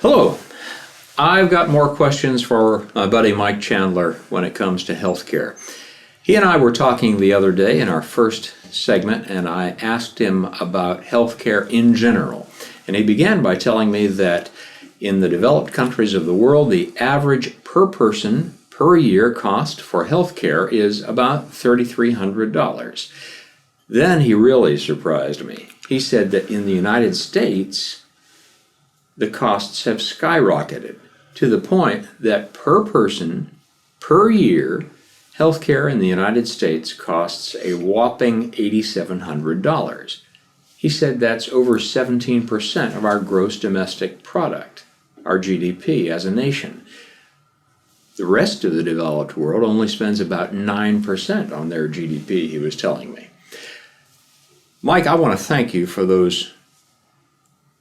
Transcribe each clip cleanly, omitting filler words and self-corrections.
Hello. I've got more questions for my buddy Mike Chandler when it comes to healthcare. He and I were talking the other day in our first segment, and I asked him about healthcare in general. And he began by telling me that in the developed countries of the world, the average per person per year cost for healthcare is about $3,300. Then he really surprised me. He said that in the United States, the costs have skyrocketed to the point that per person, per year, healthcare in the United States costs a whopping $8,700. He said that's over 17% of our gross domestic product, our GDP as a nation. The rest of the developed world only spends about 9% on their GDP, he was telling me. Mike, I want to thank you for those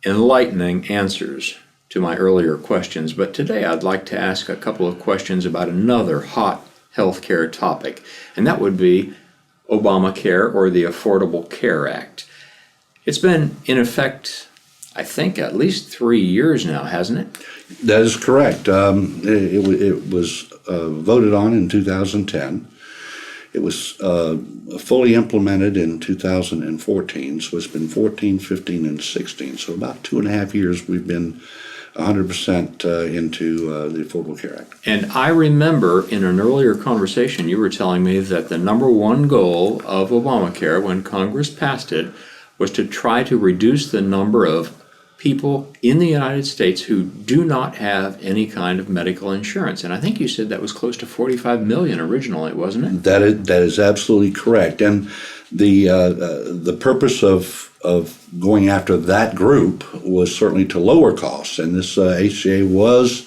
enlightening answers to my earlier questions, but today I'd like to ask a couple of questions about another hot healthcare topic, and that would be Obamacare, or the Affordable Care Act. It's been in effect, I think, at least 3 years now, hasn't it? That is correct. It was voted on in 2010. It was fully implemented in 2014, so it's been 14, 15, and 16. So about 2.5 years we've been 100% into the Affordable Care Act. And I remember in an earlier conversation you were telling me that the number one goal of Obamacare when Congress passed it was to try to reduce the number of people in the United States who do not have any kind of medical insurance. And I think you said that was close to 45 million originally, wasn't it? That is absolutely correct. And the purpose of going after that group was certainly to lower costs. And this HCA was,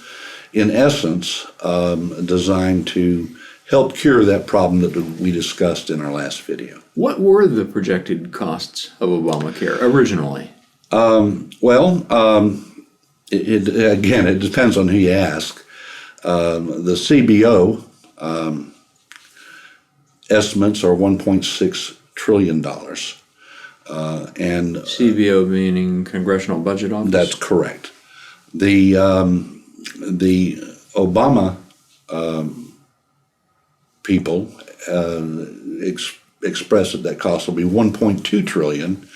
in essence, designed to help cure that problem that we discussed in our last video. What were the projected costs of Obamacare originally? It depends on who you ask. The CBO estimates are $1.6 trillion. And CBO meaning Congressional Budget Office? That's correct. The Obama people expressed that cost will be $1.2 trillion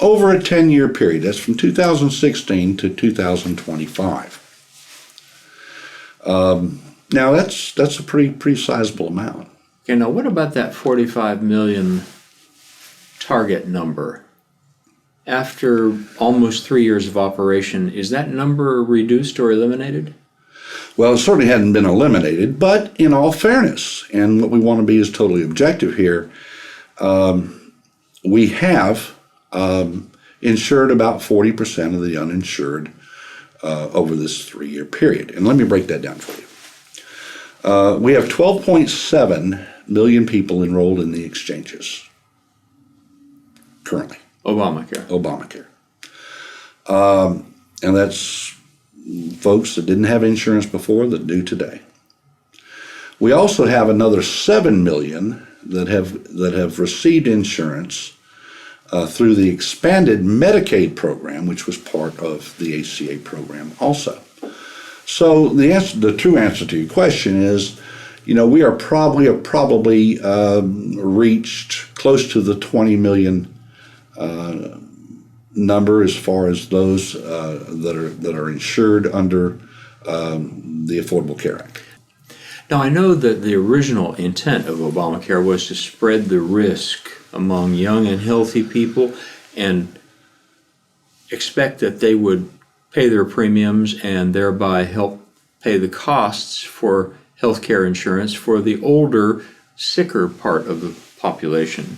over a 10-year period. That's from 2016 to 2025. Now that's a pretty sizable amount. Okay, now what about that 45 million target number? After almost 3 years of operation, is that number reduced or eliminated? Well, it certainly hadn't been eliminated, but in all fairness, and what we want to be is totally objective here, we have insured about 40% of the uninsured over this 3-year period. And let me break that down for you. We have 12.7 million people enrolled in the exchanges currently. Obamacare. And that's folks that didn't have insurance before that do today. We also have another 7 million that have received insurance through the expanded Medicaid program, which was part of the HCA program also. So the true answer to your question is, we are probably reached close to the 20 million number as far as those that are insured under the Affordable Care Act. Now, I know that the original intent of Obamacare was to spread the risk among young and healthy people and expect that they would pay their premiums and thereby help pay the costs for health care insurance for the older, sicker part of the population.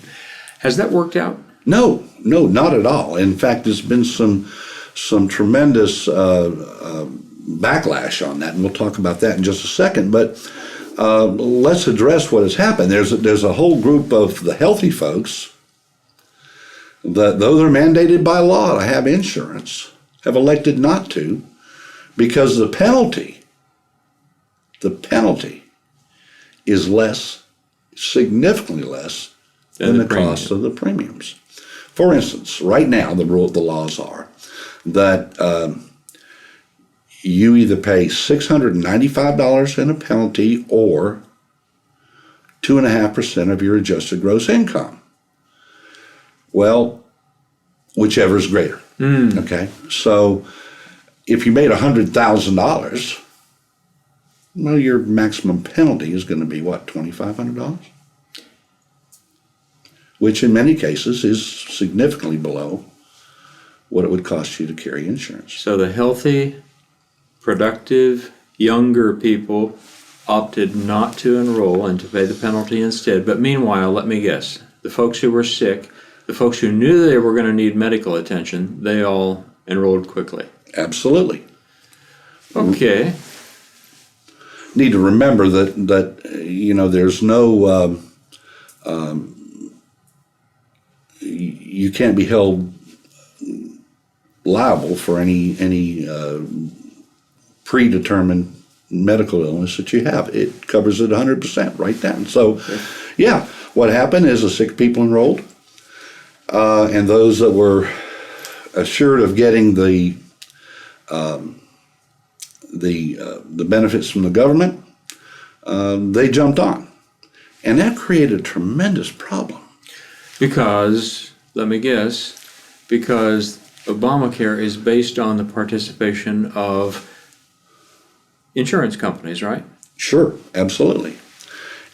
Has that worked out? No, not at all. In fact, there's been some tremendous backlash on that, and we'll talk about that in just a second. But let's address what has happened. There's a whole group of the healthy folks that, though they're mandated by law to have insurance, have elected not to because the penalty is significantly less than the cost of the premiums. For instance, right now the laws are that you either pay $695 in a penalty or 2.5% of your adjusted gross income. Well, whichever is greater. Okay, so if you made $100,000, well, your maximum penalty is going to be what, $2,500? Which in many cases is significantly below what it would cost you to carry insurance. So the healthy, productive, younger people opted not to enroll and to pay the penalty instead. But meanwhile, let me guess, the folks who were sick, the folks who knew they were going to need medical attention, they all enrolled quickly. Absolutely. Okay. Need to remember that there's no you can't be held liable for any predetermined medical illness that you have. It covers it 100% right down. So, yeah, what happened is the sick people enrolled, and those that were assured of getting the benefits from the government, they jumped on, and that created a tremendous problem. Because, let me guess, because Obamacare is based on the participation of insurance companies, right? Sure, absolutely.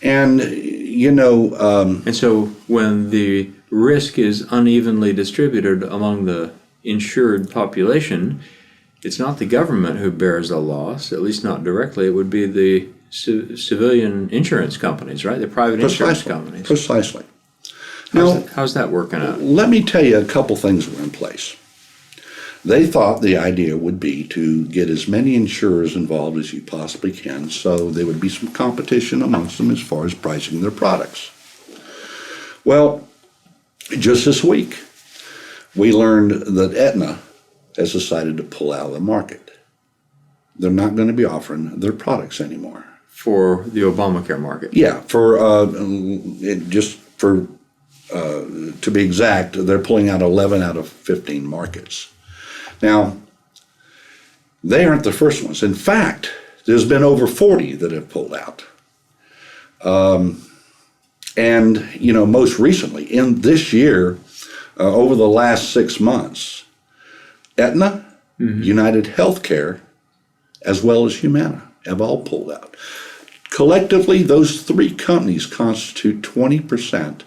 And, and so when the risk is unevenly distributed among the insured population, it's not the government who bears the loss, at least not directly. It would be the civilian insurance companies, right? The private insurance companies. Precisely. How's that working out? Let me tell you a couple things were in place. They thought the idea would be to get as many insurers involved as you possibly can, so there would be some competition amongst them as far as pricing their products. Well, just this week, we learned that Aetna has decided to pull out of the market. They're not going to be offering their products anymore. For the Obamacare market? Yeah, to be exact, they're pulling out 11 out of 15 markets. Now, they aren't the first ones. In fact, there's been over 40 that have pulled out. Most recently, in this year, over the last 6 months, Aetna, United Healthcare, as well as Humana have all pulled out. Collectively, those three companies constitute 20%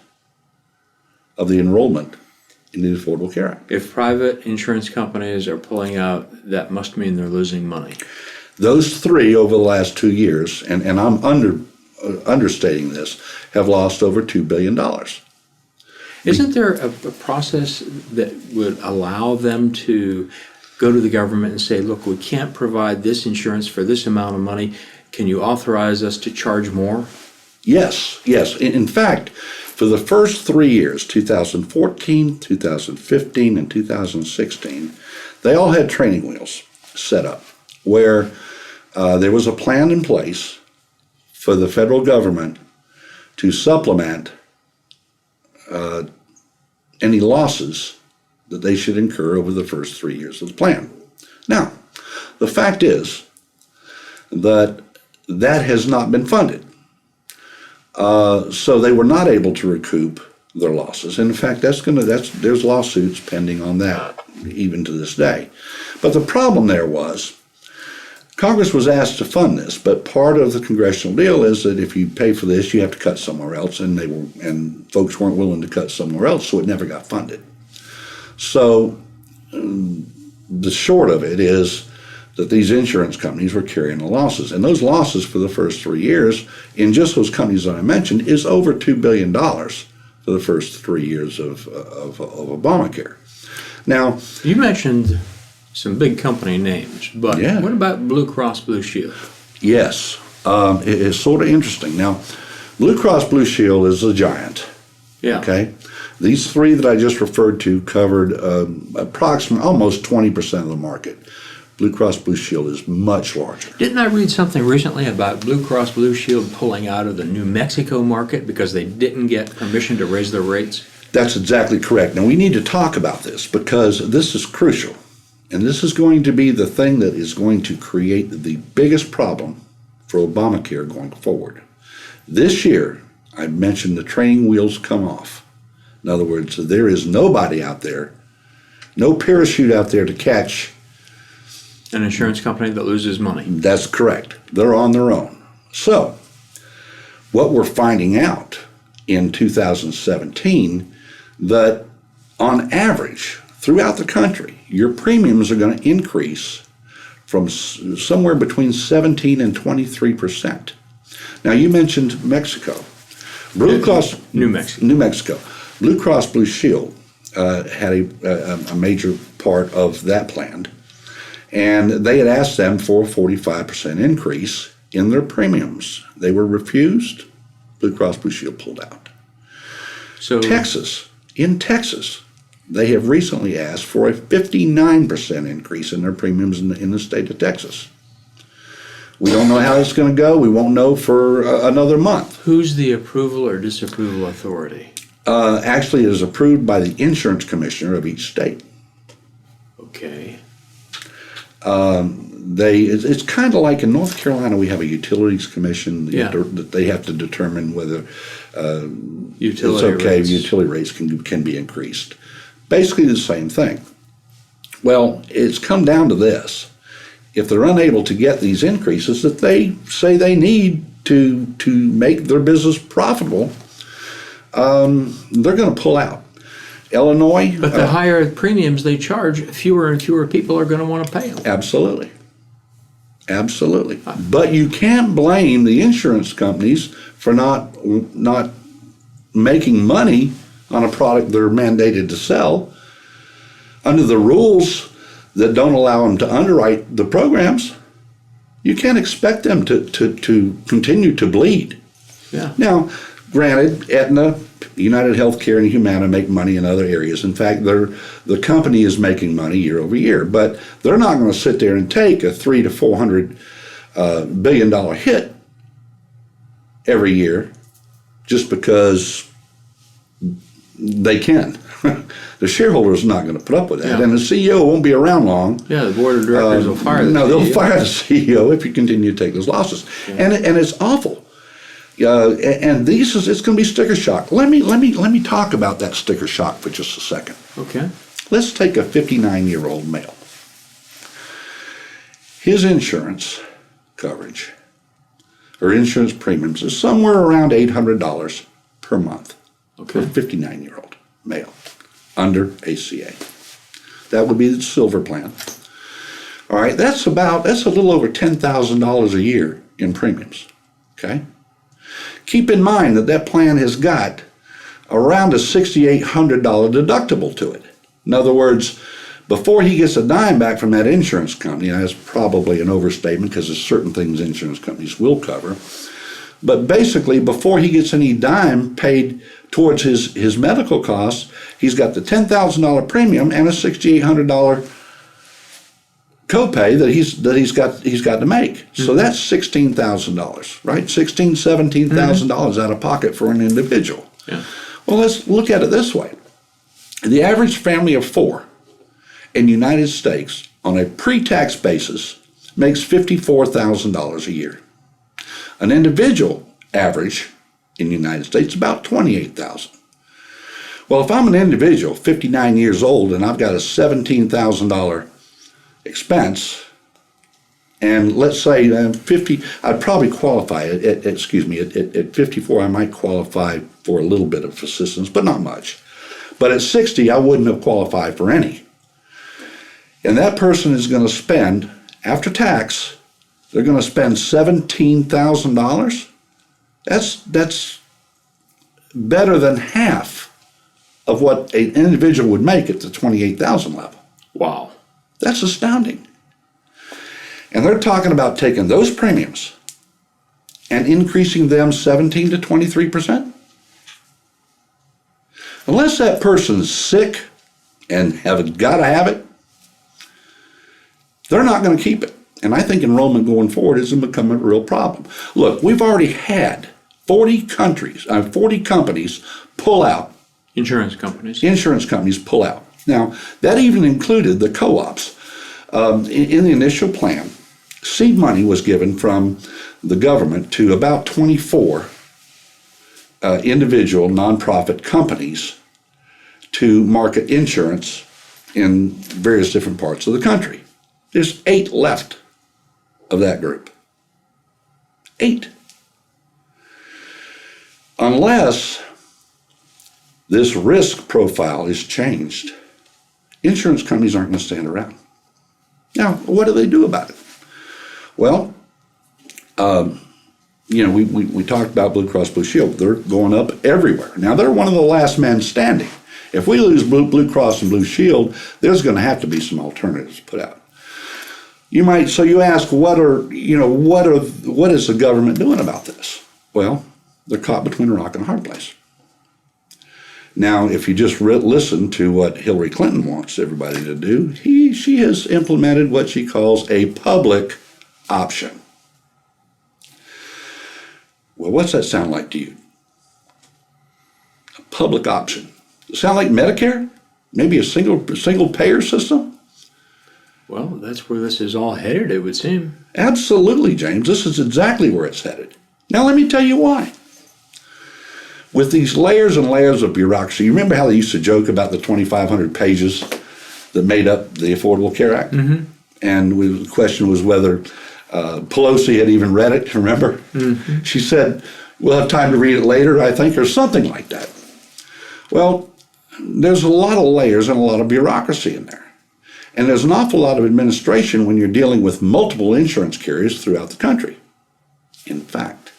of the enrollment in the Affordable Care Act. If private insurance companies are pulling out, that must mean they're losing money. Those three over the last 2 years, and I'm understating this, have lost over $2 billion. Isn't there a process that would allow them to go to the government and say, look, we can't provide this insurance for this amount of money. Can you authorize us to charge more? Yes. In fact, for the first 3 years, 2014, 2015, and 2016, they all had training wheels set up where there was a plan in place for the federal government to supplement any losses that they should incur over the first 3 years of the plan. Now, the fact is that has not been funded. So they were not able to recoup their losses. And in fact, there's lawsuits pending on that even to this day. But the problem there was Congress was asked to fund this, but part of the congressional deal is that if you pay for this, you have to cut somewhere else, and folks weren't willing to cut somewhere else, so it never got funded. So the short of it is that these insurance companies were carrying the losses. And those losses for the first 3 years, in just those companies that I mentioned, is over $2 billion for the first 3 years of Obamacare. Now, you mentioned some big company names, but what about Blue Cross Blue Shield? Yes, it is sort of interesting. Now, Blue Cross Blue Shield is a giant. Yeah. Okay. These three that I just referred to covered approximately almost 20% of the market. Blue Cross Blue Shield is much larger. Didn't I read something recently about Blue Cross Blue Shield pulling out of the New Mexico market because they didn't get permission to raise their rates? That's exactly correct. Now, we need to talk about this because this is crucial. and this is going to be the thing that is going to create the biggest problem for Obamacare going forward. This year, I mentioned the training wheels come off. In other words, there is nobody out there, no parachute out there to catch An insurance company that loses money. That's correct. They're on their own. So, what we're finding out in 2017, that on average, throughout the country, your premiums are going to increase from somewhere between 17 and 23%. Now, you mentioned Mexico. Blue Cross, New Mexico. New Mexico. Blue Cross Blue Shield had a major part of that plan. And they had asked them for a 45% increase in their premiums. They were refused. Blue Cross Blue Shield pulled out. So In Texas, they have recently asked for a 59% increase in their premiums in the state of Texas. We don't know how it's going to go. We won't know for another month. who's the approval or disapproval authority? Actually, it is approved by the insurance commissioner of each state. Okay. It's kind of like in North Carolina, we have a utilities commission that they have to determine whether utility rates can be increased. Basically the same thing. Well, it's come down to this. If they're unable to get these increases that they say they need to make their business profitable, they're going to pull out. Illinois. But the higher premiums they charge, fewer and fewer people are going to want to pay them. Absolutely. Absolutely. But you can't blame the insurance companies for not making money on a product they're mandated to sell. Under the rules that don't allow them to underwrite the programs, you can't expect them to continue to bleed. Yeah. Now, granted, Aetna, United Healthcare, and Humana make money in other areas. In fact, the company is making money year over year, but they're not going to sit there and take a $300 to $400 billion hit every year just because they can. The shareholders are not going to put up with that, and the CEO won't be around long. Yeah, the board of directors will fire the CEO. No, they'll fire the CEO if you continue to take those losses, and it's awful. And it's going to be sticker shock. Let me talk about that sticker shock for just a second. Okay. Let's take a 59-year-old male. His insurance coverage or insurance premiums is somewhere around $800 per month for a 59-year-old male under ACA. That would be the silver plan. All right, that's a little over $10,000 a year in premiums. Okay. Keep in mind that plan has got around a $6,800 deductible to it. In other words, before he gets a dime back from that insurance company, and that's probably an overstatement because there's certain things insurance companies will cover, but basically before he gets any dime paid towards his medical costs, he's got the $10,000 premium and a $6,800 copay that he's got to make. Mm-hmm. So that's $16,000, right? $17,000 out of pocket for an individual. Yeah. Well, let's look at it this way. The average family of four in the United States on a pre-tax basis makes $54,000 a year. An individual average in the United States about $28,000. Well, if I'm an individual, 59 years old, and I've got a $17,000 expense, and let's say 50, I'd probably qualify at 54, I might qualify for a little bit of assistance, but not much. But at 60, I wouldn't have qualified for any. And that person is going to spend, after tax, they're going to spend $17,000. That's better than half of what an individual would make at the $28,000 level. Wow. That's astounding. And they're talking about taking those premiums and increasing them 17 to 23%. Unless that person's sick and got to have it, they're not going to keep it. And I think enrollment going forward is going to become a real problem. Look, we've already had 40 companies pull out. Insurance companies pull out. Now, that even included the co-ops. In the initial plan, seed money was given from the government to about 24 individual nonprofit companies to market insurance in various different parts of the country. There's 8 left of that group. 8. Unless this risk profile is changed, insurance companies aren't going to stand around. Now, what do they do about it? Well, we talked about Blue Cross Blue Shield. They're going up everywhere. Now, they're one of the last men standing. If we lose Blue Cross and Blue Shield, there's going to have to be some alternatives put out. So you ask, what is the government doing about this? Well, they're caught between a rock and a hard place. Now, if you just listen to what Hillary Clinton wants everybody to do, she has implemented what she calls a public option. Well, what's that sound like to you? A public option. Does it sound like Medicare? Maybe a single payer system? Well, that's where this is all headed, it would seem. Absolutely, James. This is exactly where it's headed. Now, let me tell you why. With these layers and layers of bureaucracy, you remember how they used to joke about the 2,500 pages that made up the Affordable Care Act? Mm-hmm. And the question was whether Pelosi had even read it, remember? Mm-hmm. She said, we'll have time to read it later, I think, or something like that. Well, there's a lot of layers and a lot of bureaucracy in there. And there's an awful lot of administration when you're dealing with multiple insurance carriers throughout the country. In fact,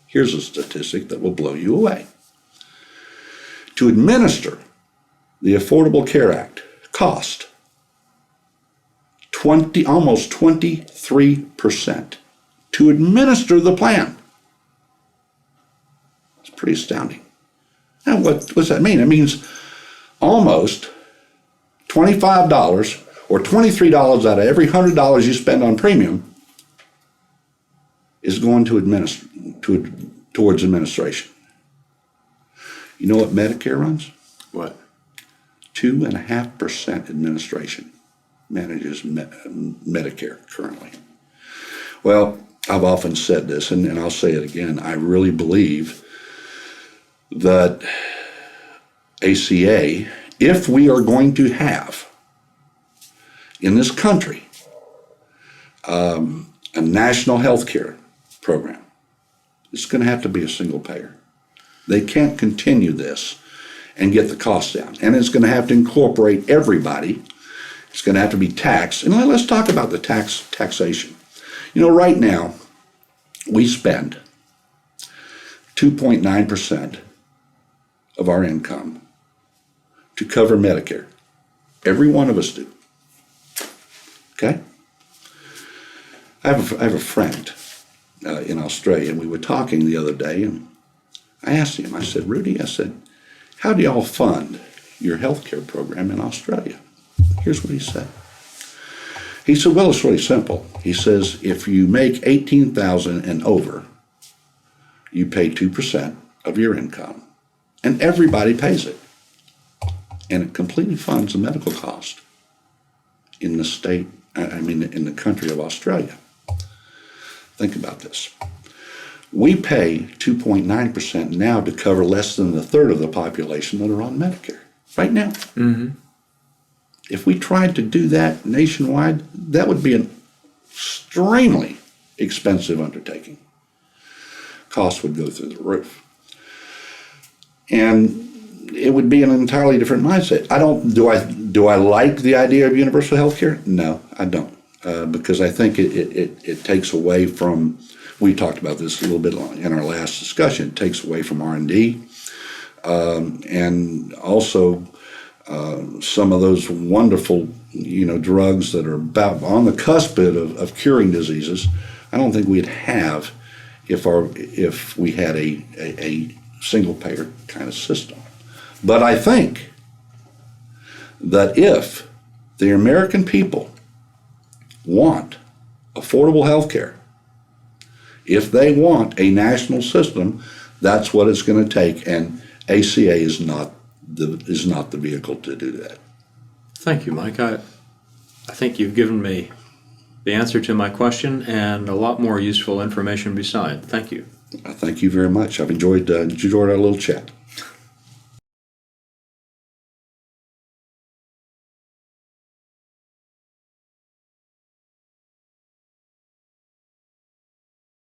here's a statistic that will blow you away. To administer the Affordable Care Act cost almost 23% to administer the plan. It's pretty astounding. Now, what does that mean? It means almost $25 or $23 out of every $100 you spend on premium is going to towards administration. You know what Medicare runs? What? 2.5% administration manages Medicare currently. Well, I've often said this, and I'll say it again. I really believe that ACA, if we are going to have in this country a national health care program, it's going to have to be a single payer. They can't continue this and get the costs down. And it's going to have to incorporate everybody. It's going to have to be taxed. And let's talk about the taxation. Right now, we spend 2.9% of our income to cover Medicare. Every one of us do. Okay? I have a friend in Australia, and we were talking the other day, and I asked him, I said, Rudy, how do y'all fund your health care program in Australia? Here's what he said. He said, well, it's really simple. He says, if you make $18,000 and over, you pay 2% of your income, and everybody pays it. And it completely funds the medical cost in the country of Australia. Think about this. We pay 2.9% now to cover less than a third of the population that are on Medicare right now. Mm-hmm. If we tried to do that nationwide, that would be an extremely expensive undertaking. Costs would go through the roof. And it would be an entirely different mindset. Do I like the idea of universal health care? No, I don't. Because I think it takes away from, we talked about this a little bit in our last discussion, it takes away from R&D, and also some of those wonderful, drugs that are about on the cusp of curing diseases. I don't think we'd have if we had a single payer kind of system. But I think that if the American people want affordable health care, if they want a national system, that's what it's going to take, and ACA is not the vehicle to do that. Thank you, Mike. I think you've given me the answer to my question and a lot more useful information beside. Thank you. Thank you very much. I've enjoyed our little chat.